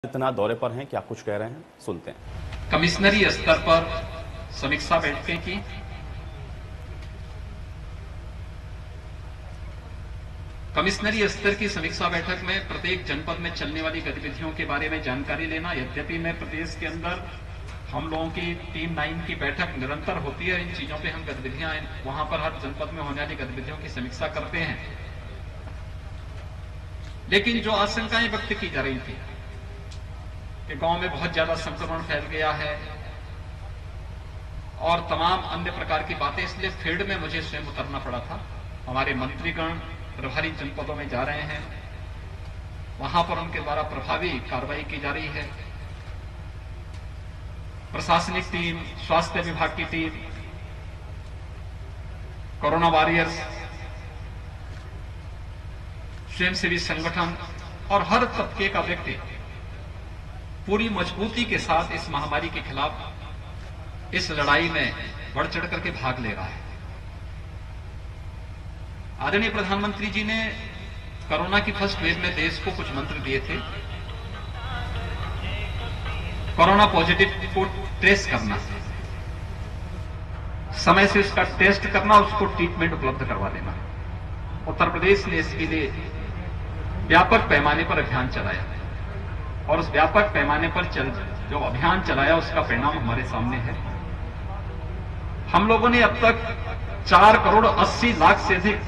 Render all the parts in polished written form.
इतना दौरे पर हैं, क्या कुछ कह रहे हैं, सुनते हैं। कमिश्नरी स्तर पर समीक्षा बैठकें की। कमिश्नरी स्तर की समीक्षा बैठक में प्रत्येक जनपद में चलने वाली गतिविधियों के बारे में जानकारी लेना। यद्यपि मैं प्रदेश के अंदर हम लोगों की टीम 9 की बैठक निरंतर होती है, इन चीजों पे हम गतिविधियां वहां पर हर जनपद में होने वाली गतिविधियों की समीक्षा करते हैं, लेकिन जो आशंकाएं व्यक्त की जा रही थी कि गांव में बहुत ज्यादा संक्रमण फैल गया है और तमाम अन्य प्रकार की बातें, इसलिए फील्ड में मुझे स्वयं उतरना पड़ा था। हमारे मंत्रीगण प्रभारी जनपदों में जा रहे हैं, वहां पर उनके द्वारा प्रभावी कार्रवाई की जा रही है। प्रशासनिक टीम, स्वास्थ्य विभाग की टीम, कोरोना वॉरियर्स, स्वयंसेवी संगठन और हर तबके का व्यक्ति पूरी मजबूती के साथ इस महामारी के खिलाफ इस लड़ाई में बढ़ चढ़ करके भाग ले रहा है। आदरणीय प्रधानमंत्री जी ने कोरोना की फर्स्ट वेव में देश को कुछ मंत्र दिए थे। कोरोना पॉजिटिव को ट्रेस करना, समय से उसका टेस्ट करना, उसको ट्रीटमेंट उपलब्ध करवा देना। उत्तर प्रदेश ने इसके लिए व्यापक पैमाने पर अभियान चलाया और उस व्यापक पैमाने पर जो अभियान चलाया उसका परिणाम हमारे सामने है। हम लोगों ने अब तक 4,80,00,000 से अधिक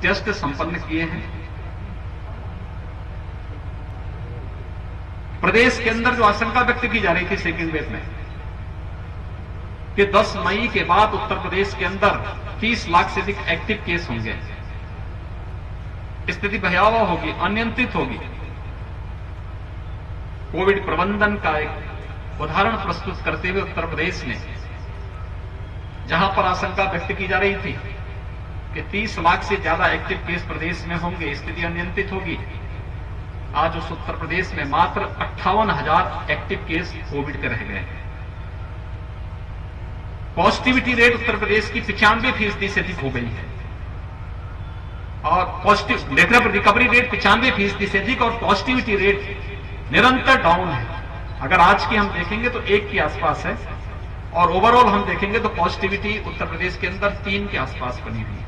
टेस्ट संपन्न किए हैं। प्रदेश के अंदर जो आशंका व्यक्त की जा रही थी सेकेंड वेव में कि 10 मई के बाद उत्तर प्रदेश के अंदर 30 लाख से अधिक एक्टिव केस होंगे, स्थिति भयावह होगी, अनियंत्रित होगी। कोविड प्रबंधन का एक उदाहरण प्रस्तुत करते हुए उत्तर प्रदेश ने, जहां पर आशंका व्यक्त की जा रही थी कि 30 लाख से ज्यादा एक्टिव केस प्रदेश में होंगे, स्थिति अनियंत्रित होगी, आज उस उत्तर प्रदेश में मात्र 58,000 एक्टिव केस कोविड के रह गए हैं। पॉजिटिविटी रेट उत्तर प्रदेश की 95% से अधिक हो गई है और पॉजिटिव रिकवरी रेट 95% से अधिक और पॉजिटिविटी रेट निरंतर डाउन है। अगर आज की हम देखेंगे तो 1 के आसपास है और ओवरऑल हम देखेंगे तो पॉजिटिविटी उत्तर प्रदेश के अंदर 3 के आसपास बनी हुई है।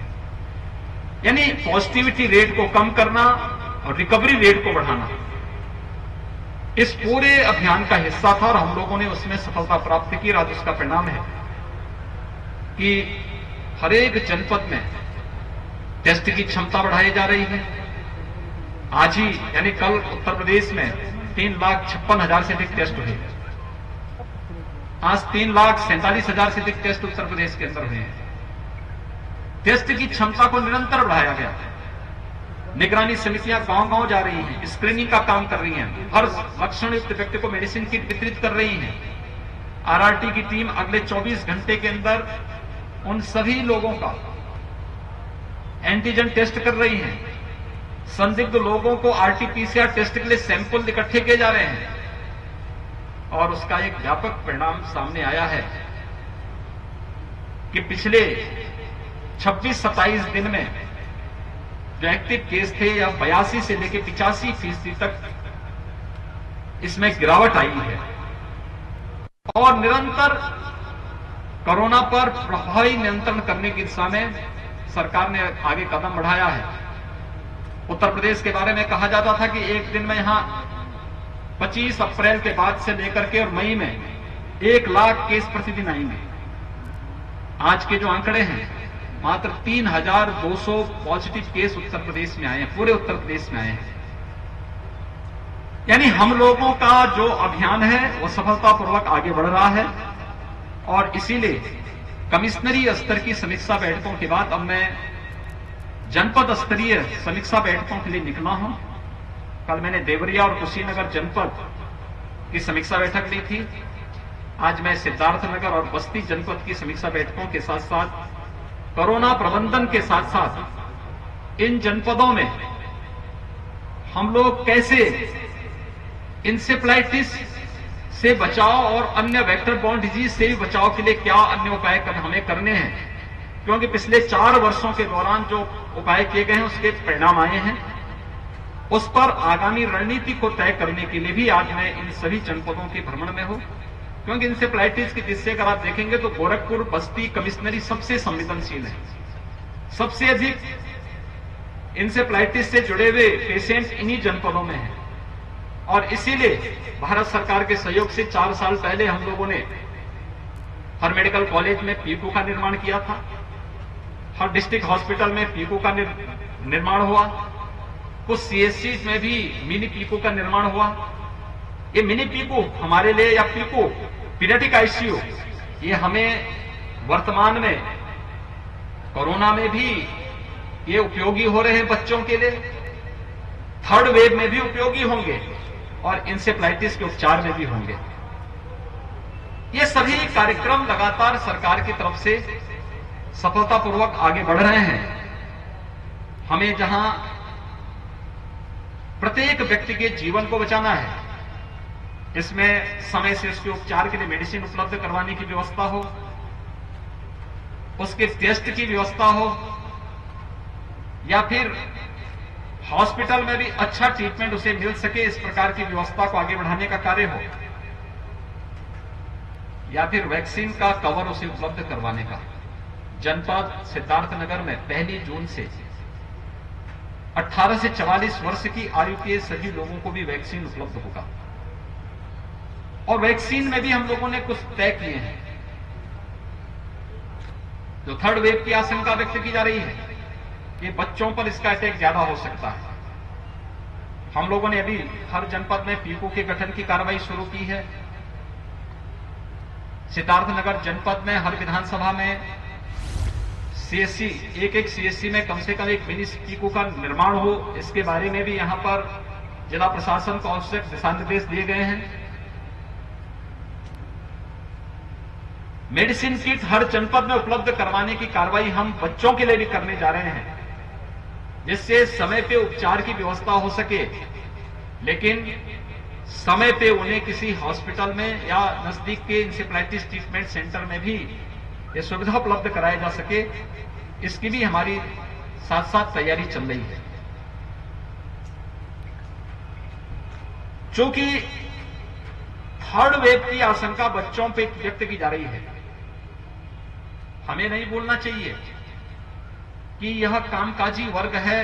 यानी पॉजिटिविटी रेट को कम करना और रिकवरी रेट को बढ़ाना इस पूरे अभियान का हिस्सा था और हम लोगों ने उसमें सफलता प्राप्त की। आज उसका परिणाम है कि हर एक जनपद में टेस्ट की क्षमता बढ़ाई जा रही है। आज ही यानी कल उत्तर प्रदेश में 3,56,000 से अधिक टेस्ट हुए। आज 3,47,000 से अधिक टेस्ट उत्तर प्रदेश के अंदर हुए हैं। टेस्ट की क्षमता को निरंतर बढ़ाया गया। निगरानी समितियां गांव-गांव जा रही हैं, स्क्रीनिंग का काम कर रही हैं, हर लक्षण युक्त व्यक्ति को मेडिसिन किट वितरित कर रही हैं। आरआरटी की टीम अगले 24 घंटे के अंदर उन सभी लोगों का एंटीजन टेस्ट कर रही है। संदिग्ध लोगों को आरटीपीसीआर टेस्ट के लिए सैंपल इकट्ठे किए जा रहे हैं और उसका एक व्यापक परिणाम सामने आया है कि पिछले 26-27 दिन में जो एक्टिव केस थे या 82 से लेकर 85% तक इसमें गिरावट आई है और निरंतर कोरोना पर प्रभावी नियंत्रण करने की दिशा में सरकार ने आगे कदम बढ़ाया है। उत्तर प्रदेश के बारे में कहा जाता था कि एक दिन में यहां 25 अप्रैल के बाद से लेकर के और मई में 1 लाख केस प्रतिदिन आएंगे। आज के जो आंकड़े हैं मात्र 3,200 पॉजिटिव केस उत्तर प्रदेश में आए हैं, पूरे उत्तर प्रदेश में आए हैं। यानी हम लोगों का जो अभियान है वो सफलतापूर्वक आगे बढ़ रहा है और इसीलिए कमिश्नरी स्तर की समीक्षा बैठकों के बाद अब मैं जनपद स्तरीय समीक्षा बैठकों के लिए निकला हूं। कल मैंने देवरिया और कुशीनगर जनपद की समीक्षा बैठक ली थी। आज मैं सिद्धार्थनगर और बस्ती जनपद की समीक्षा बैठकों के साथ साथ कोरोना प्रबंधन के साथ साथ इन जनपदों में हम लोग कैसे इंसेफ्लाइटिस से बचाव और अन्य वेक्टर बॉर्न डिजीज से भी बचाव के लिए क्या अन्य उपाय हमें करने हैं, क्योंकि पिछले 4 वर्षों के दौरान जो उपाय किए गए हैं उसके परिणाम आए हैं। उस पर आगामी रणनीति को तय करने के लिए भी आज मैं इन सभी जनपदों के भ्रमण में हूं, क्योंकि इंसेफ्लाइटिस के किस्से अगर आप देखेंगे तो गोरखपुर, बस्ती, कमिश्नरी सबसे संवेदनशील है। सबसे अधिक इंसेफ्लाइटिस से जुड़े हुए पेशेंट इन्हीं जनपदों में हैं और इसीलिए भारत सरकार के सहयोग से 4 साल पहले हम लोगों ने हर मेडिकल कॉलेज में पीको का निर्माण किया था। हर डिस्ट्रिक्ट हॉस्पिटल में पीको का निर्माण हुआ। कुछ सीएससी में भी मिनी पीको का निर्माण हुआ। ये मिनी पीको हमारे लिए या पीको पीडियाट्रिक आईसीयू, ये हमें वर्तमान में कोरोना में भी ये उपयोगी हो रहे हैं बच्चों के लिए, थर्ड वेव में भी उपयोगी होंगे और इंसेफ्लाइटिस के उपचार में भी होंगे। ये सभी कार्यक्रम लगातार सरकार की तरफ से सफलतापूर्वक आगे बढ़ रहे हैं। हमें जहां प्रत्येक व्यक्ति के जीवन को बचाना है, इसमें समय से उसके उपचार के लिए मेडिसिन उपलब्ध करवाने की व्यवस्था हो, उसके टेस्ट की व्यवस्था हो, या फिर हॉस्पिटल में भी अच्छा ट्रीटमेंट उसे मिल सके, इस प्रकार की व्यवस्था को आगे बढ़ाने का कार्य हो, या फिर वैक्सीन का कवर उसे उपलब्ध करवाने का। जनपद सिद्धार्थनगर में 1 जून से 18 से 44 वर्ष की आयु के सभी लोगों को भी वैक्सीन उपलब्ध होगा। और वैक्सीन में भी हम लोगों ने कुछ तय किए हैं। जो थर्ड वेव की आशंका व्यक्त की जा रही है, ये बच्चों पर इसका अटैक ज्यादा हो सकता है। हम लोगों ने अभी हर जनपद में पीको के गठन की कार्रवाई शुरू की है। सिद्धार्थनगर जनपद में हर विधानसभा में सीएससी, एक सीएससी में कम से कम एक मिनी पीको का निर्माण हो, इसके बारे में भी यहां पर जिला प्रशासन को आवश्यक दिशा निर्देश दिए गए हैं। मेडिसिन किट हर जनपद में उपलब्ध करवाने की कार्रवाई हम बच्चों के लिए भी करने जा रहे हैं, जिससे समय पे उपचार की व्यवस्था हो सके, लेकिन समय पे उन्हें किसी हॉस्पिटल में या नजदीक के इंसेफ्लाइटिस ट्रीटमेंट सेंटर में भी ये सुविधा उपलब्ध कराया जा सके, इसकी भी हमारी साथ साथ तैयारी चल रही है। चूंकि थर्ड वेव की आशंका बच्चों पे व्यक्त की जा रही है, हमें नहीं बोलना चाहिए कि यह कामकाजी वर्ग है।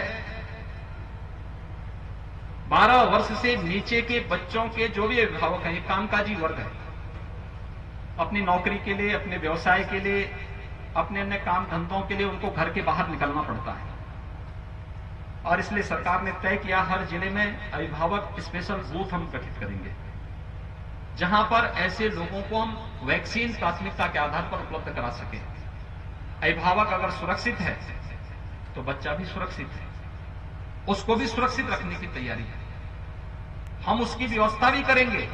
12 वर्ष से नीचे के बच्चों के जो भी अभिभावक हैं, ये कामकाजी वर्ग है। अपनी नौकरी के लिए, अपने व्यवसाय के लिए, अपने अन्य काम धंधों के लिए उनको घर के बाहर निकलना पड़ता है। और इसलिए सरकार ने तय किया हर जिले में अभिभावक स्पेशल बूथ हम गठित करेंगे, जहां पर ऐसे लोगों को हम वैक्सीन प्राथमिकता के आधार पर उपलब्ध करा सकें। अभिभावक अगर सुरक्षित है तो बच्चा भी सुरक्षित है, उसको भी सुरक्षित रखने की तैयारी है। हम उसकी व्यवस्था भी करेंगे,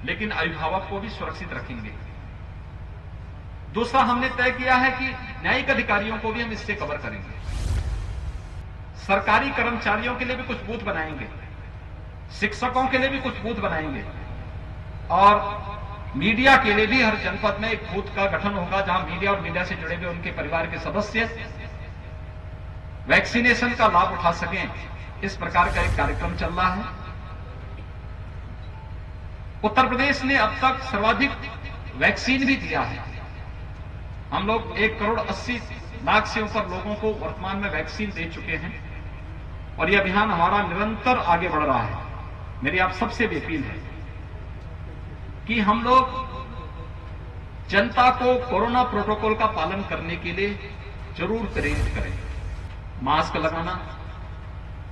लेकिन अभिभावक को भी सुरक्षित रखेंगे। दूसरा, हमने तय किया है कि न्यायिक अधिकारियों को भी हम इससे कवर करेंगे। सरकारी कर्मचारियों के लिए भी कुछ बूथ बनाएंगे, शिक्षकों के लिए भी कुछ बूथ बनाएंगे, और मीडिया के लिए भी हर जनपद में एक बूथ का गठन होगा, जहां मीडिया और मीडिया से जुड़े हुए उनके परिवार के सदस्य वैक्सीनेशन का लाभ उठा सकें। इस प्रकार का एक कार्यक्रम चल रहा है। उत्तर प्रदेश ने अब तक सर्वाधिक वैक्सीन भी दिया है। हम लोग 1,80,00,000 से ऊपर लोगों को वर्तमान में वैक्सीन दे चुके हैं और यह अभियान हमारा निरंतर आगे बढ़ रहा है। मेरी आप सबसे भी अपील है कि हम लोग जनता को कोरोना प्रोटोकॉल का पालन करने के लिए जरूर प्रेरित करें। मास्क लगाना,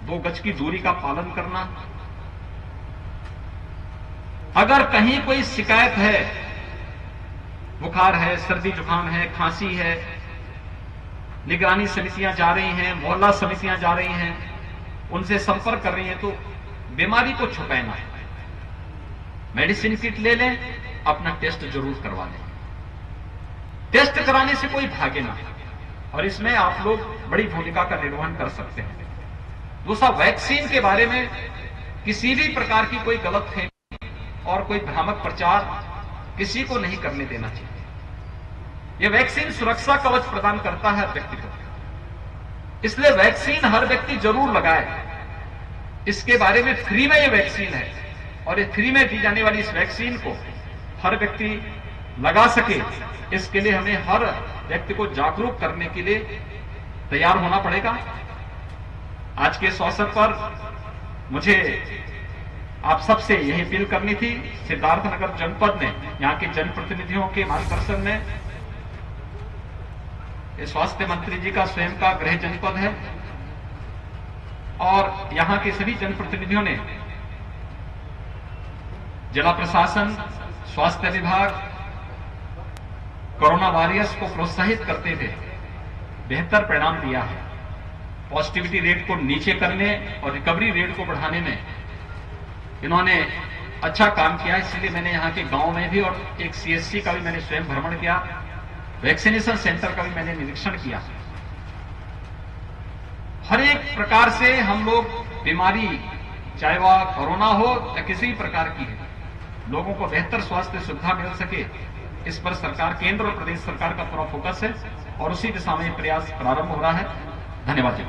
2 गज की दूरी का पालन करना। अगर कहीं कोई शिकायत है, बुखार है, सर्दी जुकाम है, खांसी है, निगरानी समितियां जा रही हैं, मोहल्ला समितियां जा रही हैं, उनसे संपर्क कर रही हैं, तो बीमारी को छुपाना है। मेडिसिन किट ले लें, अपना टेस्ट जरूर करवा लें। टेस्ट कराने से कोई भागे ना, और इसमें आप लोग बड़ी भूमिका का निर्वहन कर सकते हैं। दूसरा, वैक्सीन के बारे में किसी भी प्रकार की कोई गलतफहमी और कोई भ्रामक प्रचार किसी को नहीं करने देना चाहिए। यह वैक्सीन सुरक्षा कवच प्रदान करता है हर व्यक्ति को, इसलिए वैक्सीन हर व्यक्ति जरूर लगाए। इसके बारे में फ्री में ये वैक्सीन है और ये फ्री में दी जाने वाली इस वैक्सीन को हर व्यक्ति लगा सके, इसके लिए हमें हर व्यक्ति को जागरूक करने के लिए तैयार होना पड़ेगा। आज के इस अवसर पर मुझे आप सबसे यही अपील करनी थी। सिद्धार्थनगर जनपद ने यहां के जनप्रतिनिधियों के मार्गदर्शन में, ये स्वास्थ्य मंत्री जी का स्वयं का गृह जनपद है और यहां के सभी जनप्रतिनिधियों ने जिला प्रशासन, स्वास्थ्य विभाग कोरोना वॉरियर्स को प्रोत्साहित करते हुए बेहतर परिणाम दिया है। पॉजिटिविटी रेट को नीचे करने और रिकवरी रेट को बढ़ाने में इन्होंने अच्छा काम किया। इसलिए मैंने यहाँ के गांव में भी और एक सीएससी का भी मैंने स्वयं भ्रमण किया, वैक्सीनेशन सेंटर का भी मैंने निरीक्षण किया। हर एक प्रकार से हम लोग बीमारी, चाहे वह कोरोना हो या किसी भी प्रकार की है, लोगों को बेहतर स्वास्थ्य सुविधा मिल सके, इस पर सरकार, केंद्र और प्रदेश सरकार का पूरा फोकस है और उसी दिशा में प्रयास प्रारंभ हो रहा है। धन्यवाद जी।